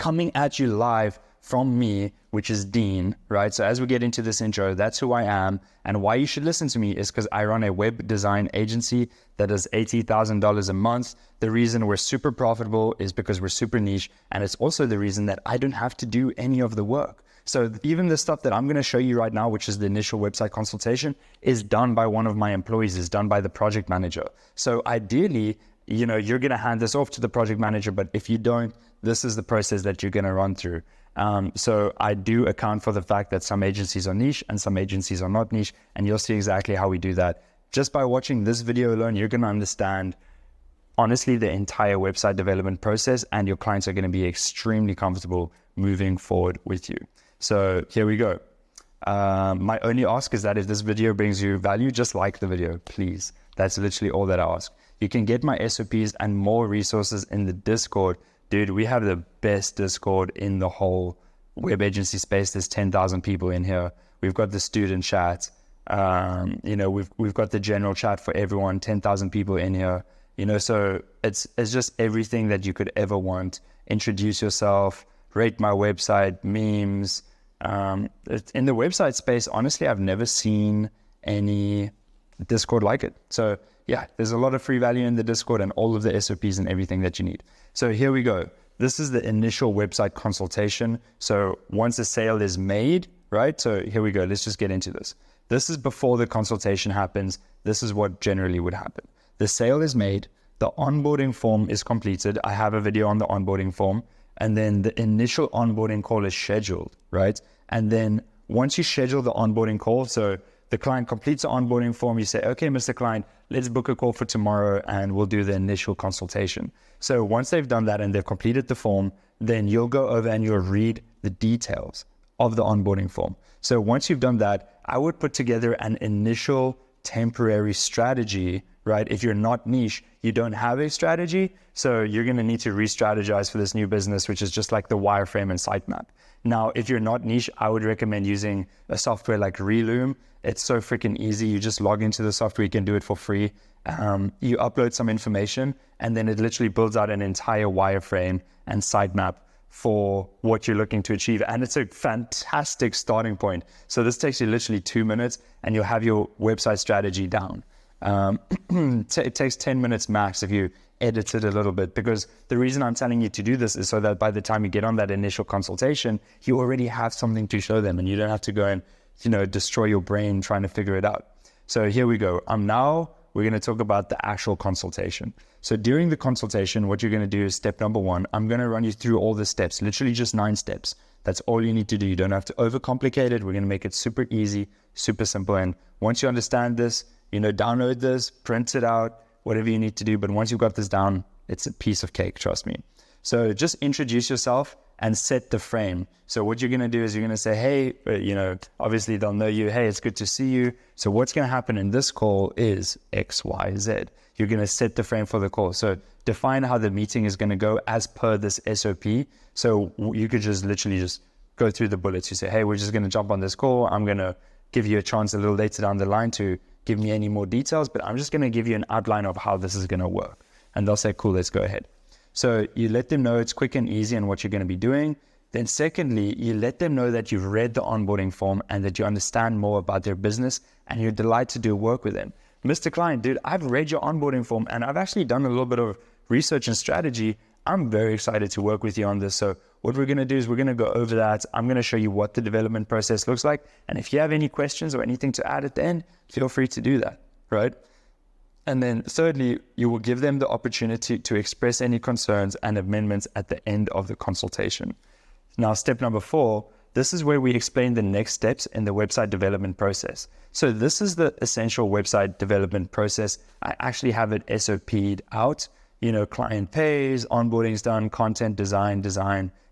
coming at you live from me, which is Dean, right? So as we get into this intro, that's who I am, and why you should listen to me is because I run a web design agency that does $80,000 a month. The reason we're super profitable is because we're super niche, and it's also the reason that I don't have to do any of the work. So even the stuff that I'm going to show you right now, which is the initial website consultation, is done by one of my employees, is done by the project manager. So ideally, you know, you're going to hand this off to the project manager, but if you don't, this is the process that you're going to run through. So I do account for the fact that some agencies are niche and some agencies are not niche, and you'll see exactly how we do that. Just by watching this video alone, you're going to understand, honestly, the entire website development process, and your clients are going to be extremely comfortable moving forward with you. So here we go. My only ask is that if this video brings you value, just like the video, please. That's literally all that I ask. You can get my SOPs and more resources in the Discord. Dude, we have the best Discord in the whole web agency space. There's 10,000 people in here. We've got the student chat. You know, we've got the general chat for everyone, 10,000 people in here. You know, so it's just everything that you could ever want. Introduce yourself, rate my website, memes. In the website space, honestly, I've never seen any Discord like it. So yeah, there's a lot of free value in the Discord and all of the SOPs and everything that you need. So here we go. This is the initial website consultation. So once a sale is made, right? So here we go. Let's just get into this. This is before the consultation happens. This is what generally would happen. The sale is made. The onboarding form is completed. I have a video on the onboarding form. And then the initial onboarding call is scheduled, right? And then once you schedule the onboarding call, so the client completes the onboarding form, you say, okay, Mr. Client, let's book a call for tomorrow and we'll do the initial consultation. So once they've done that and they've completed the form, then you'll go over and you'll read the details of the onboarding form. So once you've done that, I would put together an initial temporary strategy, right? If you're not niche, you don't have a strategy. So you're going to need to re-strategize for this new business, which is just like the wireframe and sitemap. Now, if you're not niche, I would recommend using a software like Reloom. It's so freaking easy. You just log into the software. You can do it for free. You upload some information, and then it literally builds out an entire wireframe and sitemap for what you're looking to achieve. And it's a fantastic starting point. So this takes you literally 2 minutes, and you'll have your website strategy down. It takes 10 minutes max if you edit it a little bit, because the reason I'm telling you to do this is so that by the time you get on that initial consultation, you already have something to show them and you don't have to go and, you know, destroy your brain trying to figure it out. So here we go. We're going to talk about the actual consultation. So during the consultation, what you're going to do is step number 1. I'm going to run you through all the steps, literally just 9 steps. That's all you need to do. You don't have to overcomplicate it. We're going to make it super easy, super simple. And once you understand this, you know, download this, print it out, whatever you need to do. But once you've got this down, it's a piece of cake, trust me. So just introduce yourself and set the frame. So what you're going to do is you're going to say, hey, you know, obviously they'll know you. Hey, it's good to see you. So what's going to happen in this call is X, Y, Z. You're going to set the frame for the call. So define how the meeting is going to go as per this SOP. So you could just literally just go through the bullets. You say, hey, we're just going to jump on this call. I'm going to give you a chance a little later down the line to give me any more details, but I'm just going to give you an outline of how this is going to work. And they'll say, cool, let's go ahead. So you let them know it's quick and easy and what you're going to be doing. Then secondly, you let them know that you've read the onboarding form and that you understand more about their business and you're delighted to do work with them. Mr. Client, dude, I've read your onboarding form and I've actually done a little bit of research and strategy. I'm very excited to work with you on this. So what we're going to do is we're going to go over that. I'm going to show you what the development process looks like. And if you have any questions or anything to add at the end, feel free to do that, right? And then thirdly, you will give them the opportunity to express any concerns and amendments at the end of the consultation. Now, step number 4, this is where we explain the next steps in the website development process. So this is the essential website development process. I actually have it SOP'd out. You know, client pays, onboarding's done, content design,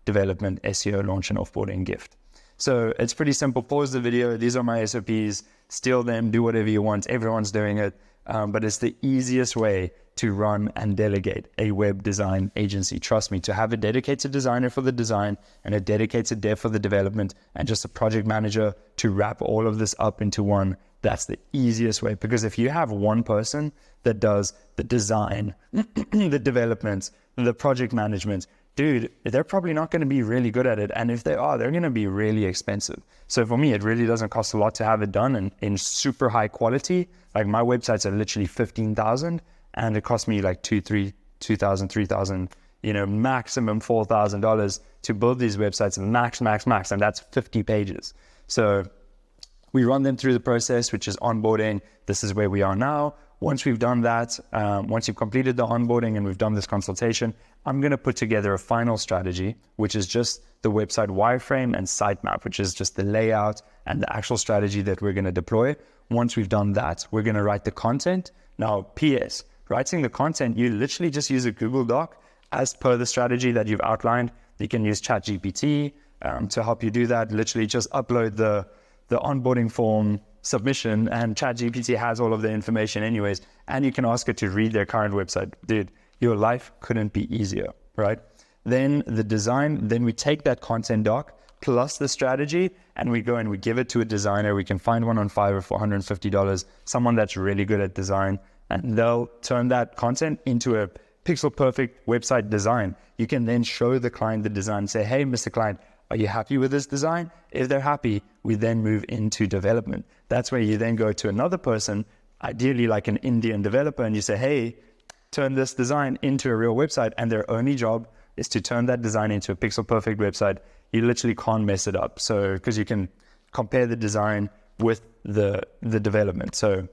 development, SEO, launch, and offboarding gift. So it's pretty simple. Pause the video. These are my SOPs. Steal them. Do whatever you want. Everyone's doing it. But it's the easiest way to run and delegate a web design agency. Trust me, to have a dedicated designer for the design and a dedicated dev for the development and just a project manager to wrap all of this up into one, that's the easiest way. Because if you have one person that does the design, the development, the project management, dude, they're probably not going to be really good at it. And if they are, they're going to be really expensive. So for me, it really doesn't cost a lot to have it done and in super high quality. Like my websites are literally 15,000 and it cost me like 2,000, 3,000, maximum $4,000 to build these websites, max. And that's 50 pages. So we run them through the process, which is onboarding. This is where we are now. Once we've done that, once you've completed the onboarding and we've done this consultation, I'm going to put together a final strategy, which is just the website wireframe and sitemap, which is just the layout and the actual strategy that we're going to deploy. Once we've done that, we're going to write the content. Now, PS, writing the content, you literally just use a Google Doc as per the strategy that you've outlined. You can use ChatGPT to help you do that. Literally just upload the onboarding form submission and ChatGPT has all of the information anyways, and you can ask it to read their current website. Dude, your life couldn't be easier, right? Then the design, then we take that content doc plus the strategy and we go and we give it to a designer. We can find one on Fiverr for $150, someone that's really good at design, and they'll turn that content into a pixel perfect website design. You can then show the client the design and say, hey, Mr. Client, are you happy with this design? If they're happy, we then move into development. That's where you then go to another person, ideally like an Indian developer, and you say, hey, turn this design into a real website. And their only job is to turn that design into a pixel perfect website. You literally can't mess it up. So, because you can compare the design with the development. So,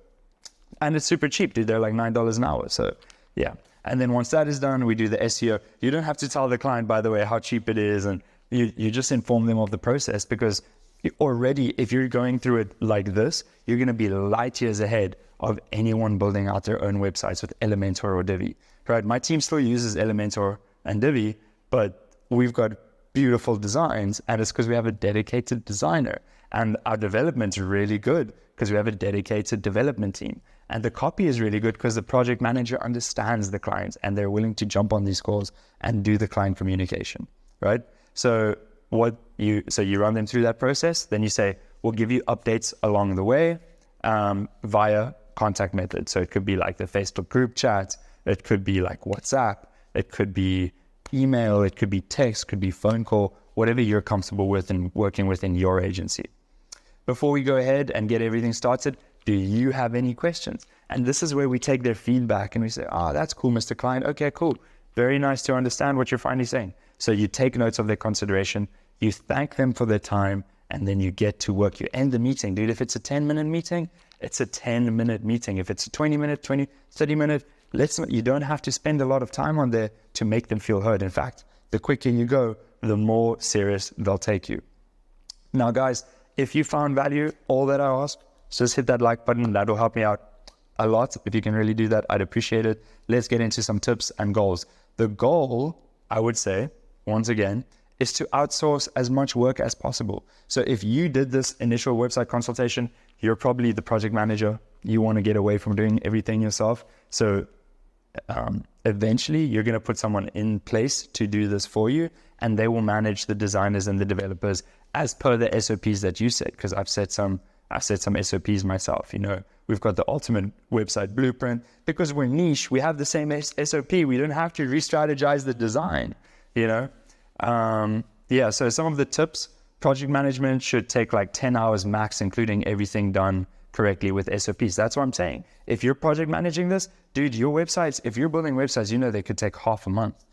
and it's super cheap, dude. They're like $9 an hour. So yeah. And then once that is done, we do the SEO. You don't have to tell the client, by the way, how cheap it is. And you just inform them of the process, because already, if you're going through it like this, you're going to be light years ahead of anyone building out their own websites with Elementor or Divi, right? My team still uses Elementor and Divi, but we've got beautiful designs, and it's because we have a dedicated designer, and our development's really good because we have a dedicated development team, and the copy is really good because the project manager understands the clients and they're willing to jump on these calls and do the client communication, right? So you run them through that process. Then you say, we'll give you updates along the way via contact methods. So it could be like the Facebook group chat. It could be like WhatsApp. It could be email. It could be text, could be phone call, whatever you're comfortable with and working with in your agency. Before we go ahead and get everything started, do you have any questions? And this is where we take their feedback and we say, that's cool, Mr. Client. Okay, cool. Very nice to understand what you're finally saying. So you take notes of their consideration, you thank them for their time, and then you get to work. You end the meeting. Dude, if it's a 10-minute meeting, it's a 10-minute meeting. If it's a 20-minute, 30-minute, you don't have to spend a lot of time on there to make them feel heard. In fact, the quicker you go, the more serious they'll take you. Now, guys, if you found value, all that I ask, just hit that like button. That'll help me out a lot. If you can really do that, I'd appreciate it. Let's get into some tips and goals. The goal, I would say, once again, is to outsource as much work as possible. So if you did this initial website consultation, you're probably the project manager. You want to get away from doing everything yourself. So eventually you're going to put someone in place to do this for you, and they will manage the designers and the developers as per the SOPs that you set, because I've set some SOPs myself. We've got the ultimate website blueprint. Because we're niche, we have the same SOP. We don't have to re-strategize the design, so some of the tips: project management should take like 10 hours max, including everything done correctly with SOPs. That's what I'm saying. If you're project managing this, dude, your websites, if you're building websites, they could take half a month.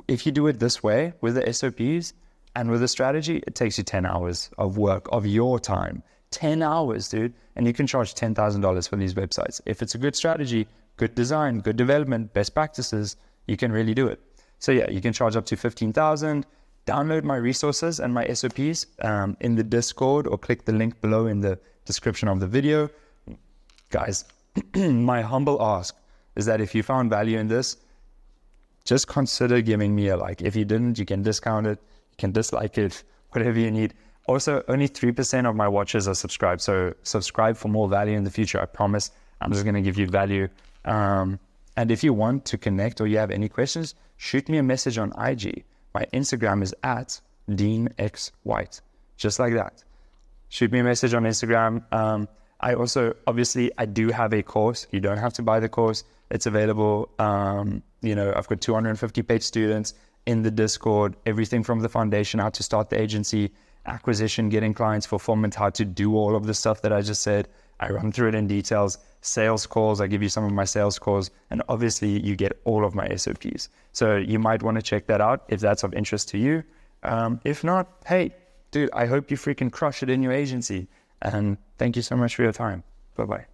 If you do it this way with the SOPs and with a strategy, it takes you 10 hours of work of your time. 10 hours, dude. And you can charge $10,000 for these websites. If it's a good strategy, good design, good development, best practices, you can really do it. So yeah, you can charge up to $15,000. Download my resources and my SOPs in the Discord, or click the link below in the description of the video. Guys, my humble ask is that if you found value in this, just consider giving me a like. If you didn't, you can discount it, you can dislike it, whatever you need. Also, only 3% of my watchers are subscribed. So subscribe for more value in the future. I promise. I'm just going to give you value. And if you want to connect or you have any questions, shoot me a message on IG. My Instagram is @DeanXWhite. Just like that. Shoot me a message on Instagram. I also, obviously, I do have a course. You don't have to buy the course. It's available. I've got 250 paid students. in the Discord, everything from the foundation, how to start the agency, acquisition, getting clients, fulfillment, how to do all of the stuff that I just said. I run through it in details. Sales calls, I give you some of my sales calls, and obviously you get all of my SOPs. So you might want to check that out if that's of interest to you. If not, hey, dude, I hope you freaking crush it in your agency. And thank you so much for your time. Bye-bye.